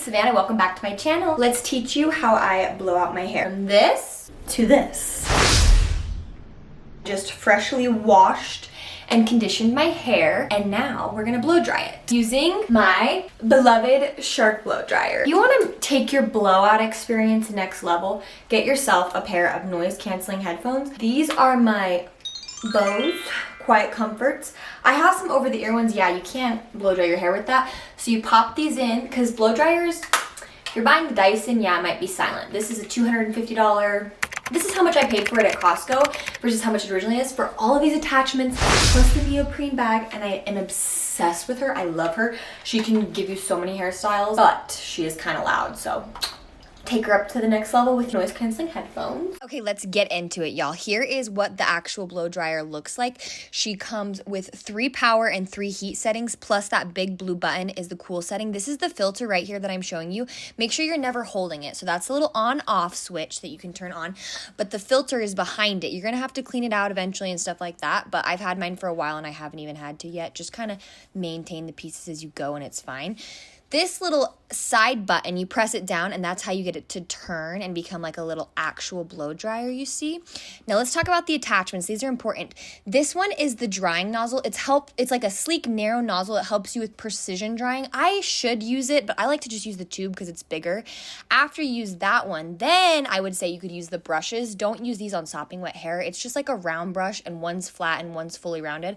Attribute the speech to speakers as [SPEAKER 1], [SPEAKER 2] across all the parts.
[SPEAKER 1] it's Savannah. Welcome back to my channel. Let's teach you how I blow out my hair. From this to this. Just freshly washed and conditioned my hair, and now we're gonna blow dry it using my beloved Shark blow dryer. You want to take your blowout experience next level, get yourself a pair of noise canceling headphones. These are my Bose Quiet Comforts. I have some over the ear ones. Yeah, you can't blow dry your hair with that, so you pop these in, because blow dryers, if you're buying the Dyson, yeah, it might be silent. This is a $250. This is how much I paid for it at Costco versus how much it originally is for all of these attachments plus the neoprene bag, and I am obsessed with her. I love her. She can give you so many hairstyles, but she is kind of loud, so take her up to the next level with noise canceling headphones. Okay, let's get into it, y'all. Here is what the actual blow dryer looks like. She comes with 3 power and 3 heat settings, plus that big blue button is the cool setting. This is the filter right here that I'm showing you. Make sure you're never holding it. So that's a little on-off switch that you can turn on, but the filter is behind it. You're gonna have to clean it out eventually and stuff like that, but I've had mine for a while and I haven't even had to yet. Just kind of maintain the pieces as you go and it's fine. This little side button, you press it down and that's how you get it to turn and become like a little actual blow dryer, you see. Now let's talk about the attachments. These are important. This one is the drying nozzle. It's like a sleek, narrow nozzle. It helps you with precision drying. I should use it, but I like to just use the tube because it's bigger. After you use that one, then I would say you could use the brushes. Don't use these on sopping wet hair. It's just like a round brush and one's flat and one's fully rounded.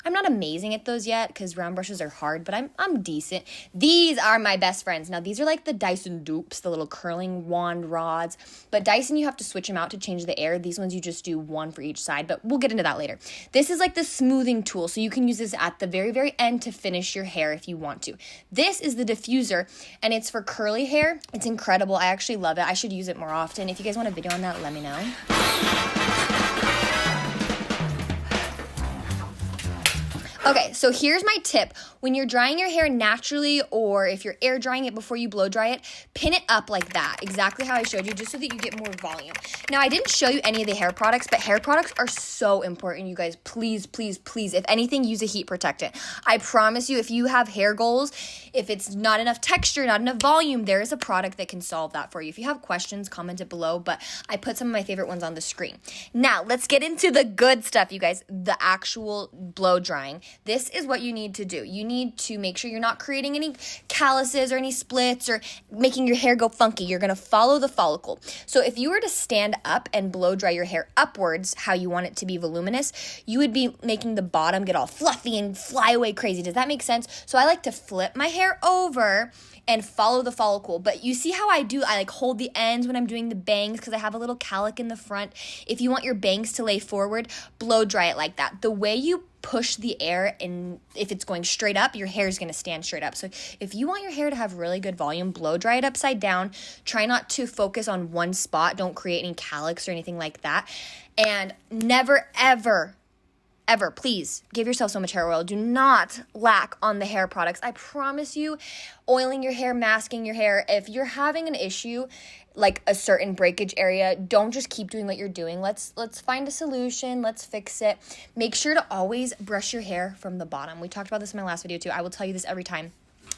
[SPEAKER 1] I'm not amazing at those yet because round brushes are hard, but I'm decent. These are my best friends. Now these are like the Dyson dupes, the little curling wand rods, but Dyson you have to switch them out to change the air. These ones you just do one for each side, but we'll get into that later. This is like the smoothing tool, so you can use this at the very, very end to finish your hair if you want to. This is the diffuser, and it's for curly hair. It's incredible. I actually love it. I should use it more often. If you guys want a video on that, let me know. Okay, so here's my tip. When you're drying your hair naturally, or if you're air drying it before you blow dry it, pin it up like that, exactly how I showed you, just so that you get more volume. Now, I didn't show you any of the hair products, but hair products are so important, you guys. Please, please, please, if anything, use a heat protectant. I promise you, if you have hair goals, if it's not enough texture, not enough volume, there is a product that can solve that for you. If you have questions, comment it below, but I put some of my favorite ones on the screen. Now, let's get into the good stuff, you guys, the actual blow drying. This is what you need to do. You need to make sure you're not creating any calluses or any splits or making your hair go funky. You're going to follow the follicle. So if you were to stand up and blow dry your hair upwards, how you want it to be voluminous, you would be making the bottom get all fluffy and fly away crazy. Does that make sense? So I like to flip my hair over and follow the follicle. But you see how I do? I like hold the ends when I'm doing the bangs because I have a little cowlick in the front. If you want your bangs to lay forward, blow dry it like that. The way you push the air, and if it's going straight up, your hair is going to stand straight up. So if you want your hair to have really good volume, blow dry it upside down. Try not to focus on one spot. Don't create any cowlicks or anything like that. And never, ever, ever, please give yourself so much hair oil. Do not lack on the hair products. I promise you, oiling your hair, masking your hair, if you're having an issue like a certain breakage area, don't just keep doing what you're doing. Let's find a solution. Let's fix it. Make sure to always brush your hair from the bottom. We talked about this in my last video too. I will tell you this every time.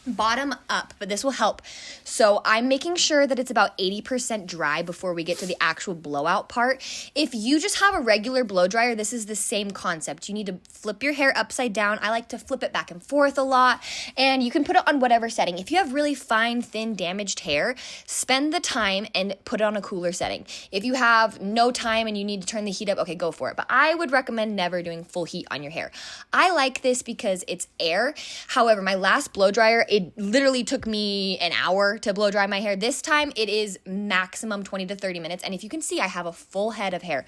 [SPEAKER 1] Bottom up, but this will help. So I'm making sure that it's about 80% dry before we get to the actual blowout part. If you just have a regular blow dryer, this is the same concept. You need to flip your hair upside down. I like to flip it back and forth a lot, and you can put it on whatever setting. If you have really fine, thin, damaged hair, spend the time and put it on a cooler setting. If you have no time and you need to turn the heat up, okay, go for it. But I would recommend never doing full heat on your hair. I like this because it's air. However, my last blow dryer, it literally took me an hour to blow dry my hair. This time it is maximum 20 to 30 minutes. And if you can see, I have a full head of hair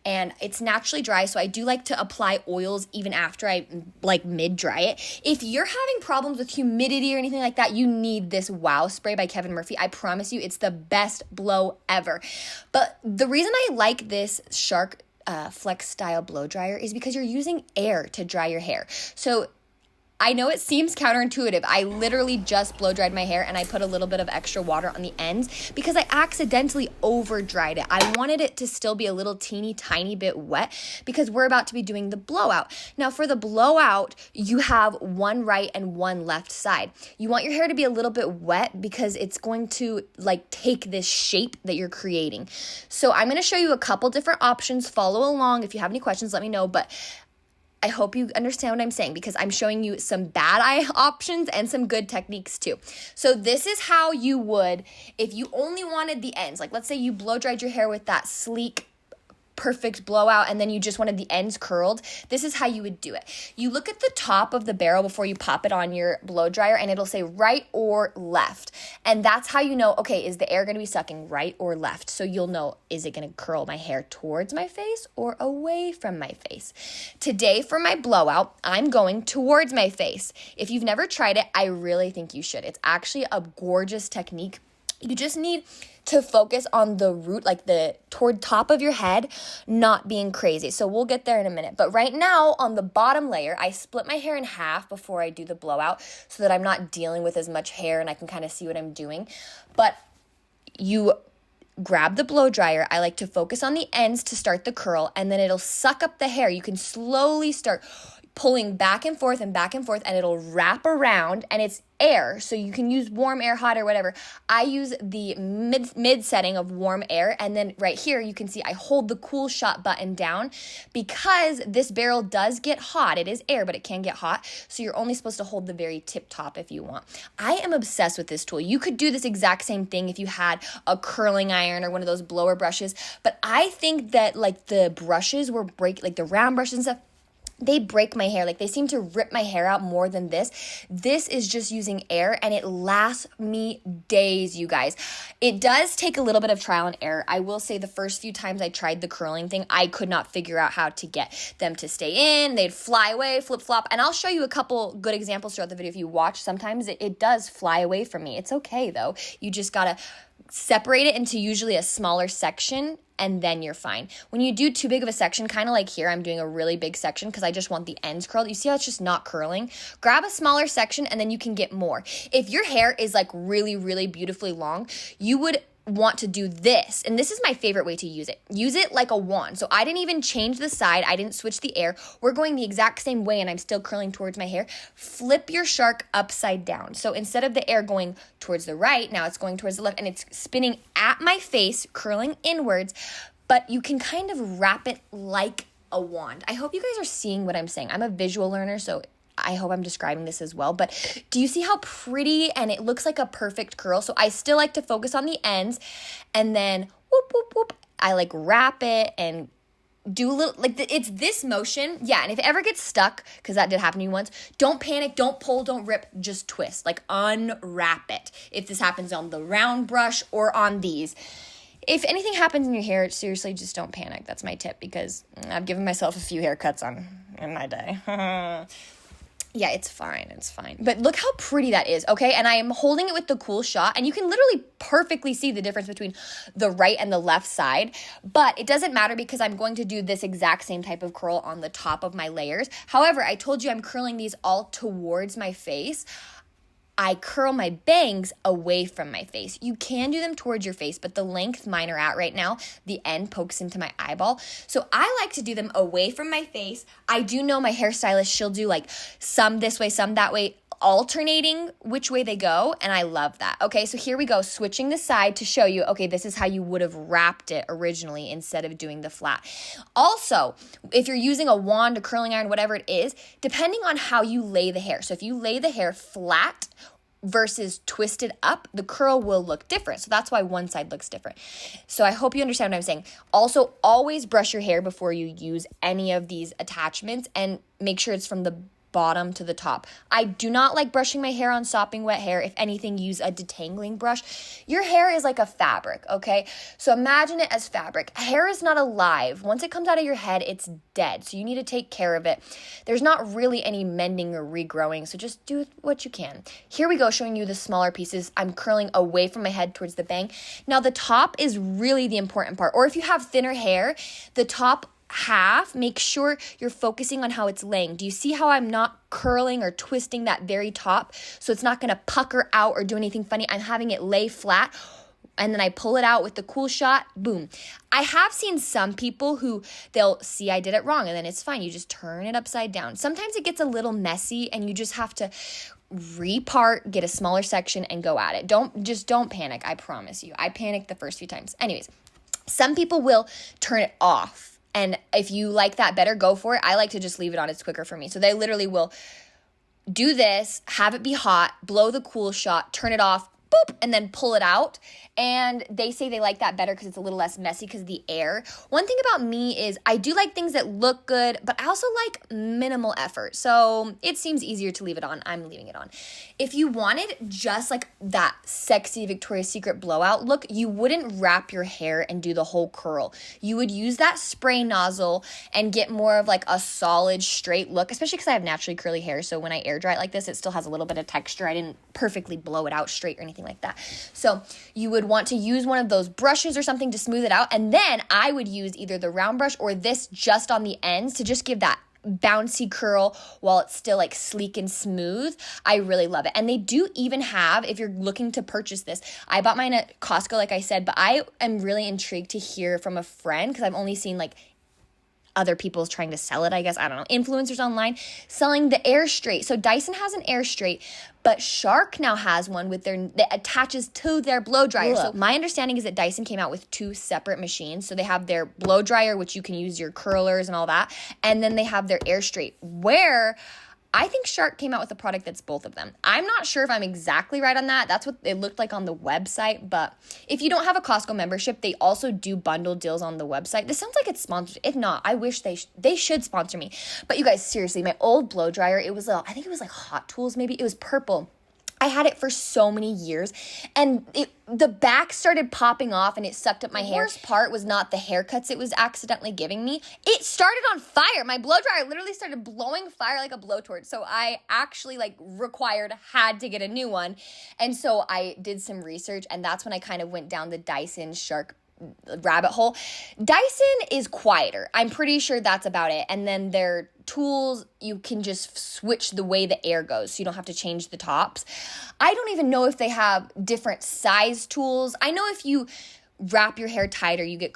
[SPEAKER 1] and it's naturally dry. So I do like to apply oils even after I like mid dry it. If you're having problems with humidity or anything like that, you need this Wow spray by Kevin Murphy. I promise you, it's the best blow ever. But the reason I like this FlexStyle blow dryer is because you're using air to dry your hair. So I know it seems counterintuitive. I literally just blow dried my hair and I put a little bit of extra water on the ends because I accidentally over dried it. I wanted it to still be a little teeny tiny bit wet because we're about to be doing the blowout. Now for the blowout, you have one right and one left side. You want your hair to be a little bit wet because it's going to like take this shape that you're creating. So I'm going to show you a couple different options. Follow along. If you have any questions, let me know. But I hope you understand what I'm saying because I'm showing you some bad eye options and some good techniques too. So this is how you would, if you only wanted the ends, like let's say you blow dried your hair with that sleek, perfect blowout and then you just wanted the ends curled, this is how you would do it. You look at the top of the barrel before you pop it on your blow dryer and it'll say right or left. And that's how you know, okay, is the air going to be sucking right or left? So you'll know, is it going to curl my hair towards my face or away from my face? Today for my blowout, I'm going towards my face. If you've never tried it, I really think you should. It's actually a gorgeous technique. You just need to focus on the root, like the toward top of your head, not being crazy. So we'll get there in a minute. But right now on the bottom layer, I split my hair in half before I do the blowout so that I'm not dealing with as much hair and I can kind of see what I'm doing. But you grab the blow dryer. I like to focus on the ends to start the curl and then it'll suck up the hair. You can slowly start pulling back and forth and it'll wrap around and it's air. So you can use warm air, hot air, whatever. I use the mid setting of warm air. And then right here, you can see I hold the cool shot button down because this barrel does get hot. It is air, but it can get hot. So you're only supposed to hold the very tip top if you want. I am obsessed with this tool. You could do this exact same thing if you had a curling iron or one of those blower brushes. But I think that like the brushes were like the round brushes and stuff, they break my hair. Like they seem to rip my hair out more than this. This is just using air and it lasts me days, you guys. It does take a little bit of trial and error. I will say the first few times I tried the curling thing, I could not figure out how to get them to stay in. They'd fly away, flip flop. And I'll show you a couple good examples throughout the video if you watch. Sometimes it does fly away from me. It's okay though. You just gotta separate it into usually a smaller section and then you're fine. When you do too big of a section, kind of like here, I'm doing a really big section because I just want the ends curled. You see how it's just not curling? Grab a smaller section and then you can get more. If your hair is like really, really beautifully long, you would want to do this. And this is my favorite way to use it. Use it like a wand. So I didn't even change the side. I didn't switch the air. We're going the exact same way and I'm still curling towards my hair. Flip your shark upside down. So instead of the air going towards the right, now it's going towards the left and it's spinning at my face, curling inwards, but you can kind of wrap it like a wand. I hope you guys are seeing what I'm saying. I'm a visual learner, so I hope I'm describing this as well, but do you see how pretty and it looks like a perfect curl? So I still like to focus on the ends and then whoop, whoop, whoop. I like wrap it and do a little, like it's this motion. Yeah, and if it ever gets stuck, because that did happen to me once, don't panic, don't pull, don't rip, just twist, like unwrap it. If this happens on the round brush or on these. If anything happens in your hair, seriously, just don't panic. That's my tip because I've given myself a few haircuts in my day. Yeah, it's fine. It's fine. But look how pretty that is, okay? And I am holding it with the cool shot, and you can literally perfectly see the difference between the right and the left side. But it doesn't matter because I'm going to do this exact same type of curl on the top of my layers. However, I told you I'm curling these all towards my face. I curl my bangs away from my face. You can do them towards your face, but the length mine are at right now, the end pokes into my eyeball. So I like to do them away from my face. I do know my hairstylist, she'll do like some this way, some that way, alternating which way they go, and I love that. Okay, so here we go, switching the side to show you, okay, this is how you would have wrapped it originally instead of doing the flat. Also, if you're using a wand, a curling iron, whatever it is, depending on how you lay the hair. So if you lay the hair flat versus twisted up, the curl will look different. So that's why one side looks different. So I hope you understand what I'm saying. Also, always brush your hair before you use any of these attachments and make sure it's from the bottom to the top. I do not like brushing my hair on sopping wet hair. If anything, use a detangling brush. Your hair is like a fabric, okay? So imagine it as fabric. Hair is not alive. Once it comes out of your head, it's dead. So you need to take care of it. There's not really any mending or regrowing, so just do what you can. Here we go, showing you the smaller pieces. I'm curling away from my head towards the bang. Now the top is really the important part. Or if you have thinner hair, the top half, make sure you're focusing on how it's laying. Do you see how I'm not curling or twisting that very top so it's not going to pucker out or do anything funny? I'm having it lay flat, and then I pull it out with the cool shot, boom. I have seen some people who they'll see I did it wrong, and then it's fine. You just turn it upside down. Sometimes it gets a little messy, and you just have to repart, get a smaller section, and go at it. Don't panic, I promise you. I panicked the first few times. Anyways, some people will turn it off, and if you like that better, go for it. I like to just leave it on. It's quicker for me. So they literally will do this, have it be hot, blow the cool shot, turn it off, boop, and then pull it out. And they say they like that better because it's a little less messy because of the air. One thing about me is I do like things that look good, but I also like minimal effort. So it seems easier to leave it on. I'm leaving it on. If you wanted just like that sexy Victoria's Secret blowout look, you wouldn't wrap your hair and do the whole curl. You would use that spray nozzle and get more of like a solid straight look, especially because I have naturally curly hair. So when I air dry it like this, it still has a little bit of texture. I didn't perfectly blow it out straight or anything like that. So you would want to use one of those brushes or something to smooth it out. And then I would use either the round brush or this just on the ends to just give that bouncy curl while it's still like sleek and smooth. I really love it. And they do even have, if you're looking to purchase this, I bought mine at Costco, like I said, but I am really intrigued to hear from a friend because I've only seen like other people's trying to sell it, I guess. I don't know. Influencers online selling the Air Straight. So Dyson has an Air Straight, but Shark now has one with that attaches to their blow dryer. So my understanding is that Dyson came out with two separate machines. So they have their blow dryer, which you can use your curlers and all that, and then they have their Air Straight, where I think Shark came out with a product that's both of them. I'm not sure if I'm exactly right on that. That's what it looked like on the website. But if you don't have a Costco membership, they also do bundle deals on the website. This sounds like it's sponsored. If not, I wish they should sponsor me. But you guys, seriously, my old blow dryer, it was, I think it was like Hot Tools maybe. It was purple. I had it for so many years, and the back started popping off, and it sucked up my hair. The worst part was not the haircuts it was accidentally giving me. It started on fire. My blow dryer literally started blowing fire like a blowtorch, so I actually had to get a new one. And so I did some research, and that's when I kind of went down the Dyson Shark rabbit hole. Dyson is quieter. I'm pretty sure that's about it. And then their tools, you can just switch the way the air goes, so you don't have to change the tops. I don't even know if they have different size tools. I know if you wrap your hair tighter, you get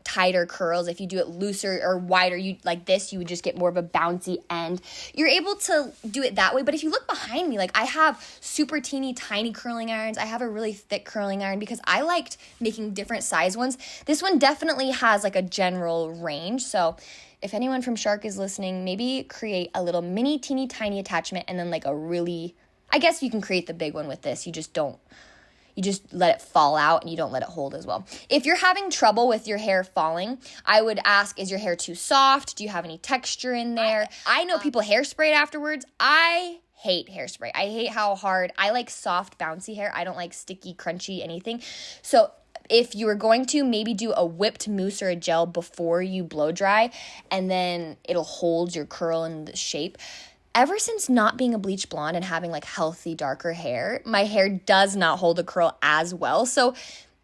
[SPEAKER 1] tighter curls. If you do it looser or wider, you like this, you would just get more of a bouncy end. You're able to do it that way. But if you look behind me, like I have super teeny tiny curling irons. I have a really thick curling iron because I liked making different size ones. This one definitely has like a general range. So if anyone from Shark is listening, maybe create a little mini teeny tiny attachment, and then like I guess you can create the big one with this. You just let it fall out and you don't let it hold as well. If you're having trouble with your hair falling, I would ask, is your hair too soft? Do you have any texture in there? I know people hairspray it afterwards. I hate hairspray. I hate how hard. I like soft, bouncy hair. I don't like sticky, crunchy, anything. So if you were going to, maybe do a whipped mousse or a gel before you blow dry, and then it'll hold your curl in the shape. Ever since not being a bleach blonde and having like healthy, darker hair, my hair does not hold a curl as well. So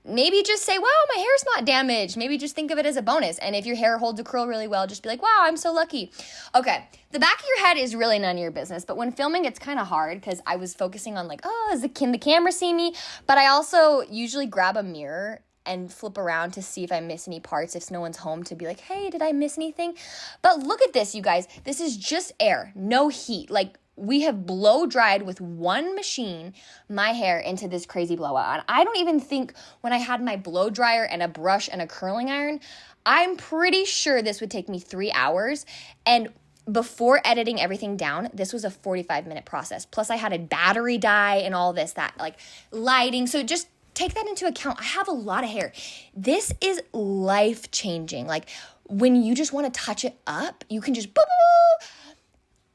[SPEAKER 1] maybe just say, wow, my hair's not damaged. Maybe just think of it as a bonus. And if your hair holds a curl really well, just be like, wow, I'm so lucky. Okay, the back of your head is really none of your business. But when filming, it's kind of hard because I was focusing on like, can the camera see me? But I also usually grab a mirror and flip around to see if I miss any parts, if no one's home, to be like, hey, did I miss anything? But look at this, you guys. This is just air, no heat. Like, we have blow dried with one machine my hair into this crazy blowout. And I don't even think when I had my blow dryer and a brush and a curling iron, I'm pretty sure this would take me 3 hours. And before editing everything down, this was a 45-minute process. Plus I had a battery die and all this, that like lighting. So just take that into account. I have a lot of hair. This is life-changing. Like, when you just want to touch it up, you can just boo-boo.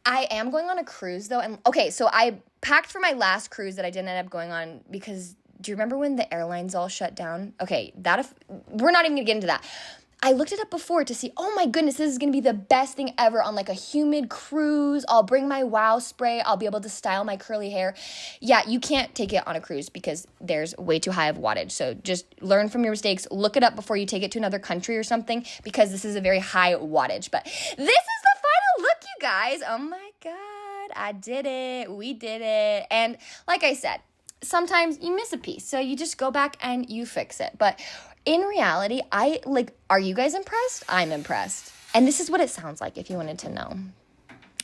[SPEAKER 1] I am going on a cruise, though. And okay, so I packed for my last cruise that I didn't end up going on because do you remember when the airlines all shut down? Okay, we're not even going to get into that. I looked it up before to see, oh my goodness, this is gonna be the best thing ever on like a humid cruise. I'll bring my Wow spray. I'll be able to style my curly hair. Yeah, you can't take it on a cruise because there's way too high of wattage. So just learn from your mistakes. Look it up before you take it to another country or something because this is a very high wattage. But this is the final look, you guys. Oh my God, I did it. We did it. And like I said, sometimes you miss a piece. So you just go back and you fix it. But in reality, are you guys impressed? I'm impressed. And this is what it sounds like if you wanted to know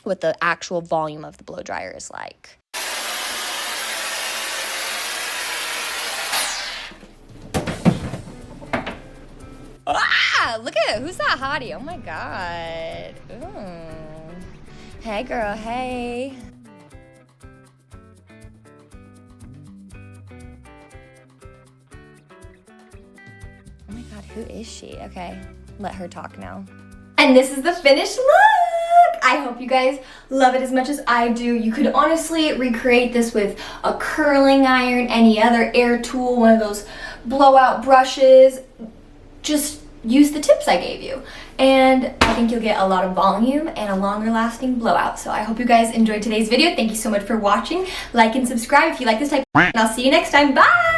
[SPEAKER 1] what the actual volume of the blow dryer is like. Ah, look at it. Who's that hottie? Oh my God. Ooh. Hey girl, hey. Oh my God, who is she? Okay, let her talk now. And this is the finished look! I hope you guys love it as much as I do. You could honestly recreate this with a curling iron, any other air tool, one of those blowout brushes. Just use the tips I gave you. And I think you'll get a lot of volume and a longer lasting blowout. So I hope you guys enjoyed today's video. Thank you so much for watching. Like and subscribe if you like this type of and I'll see you next time. Bye!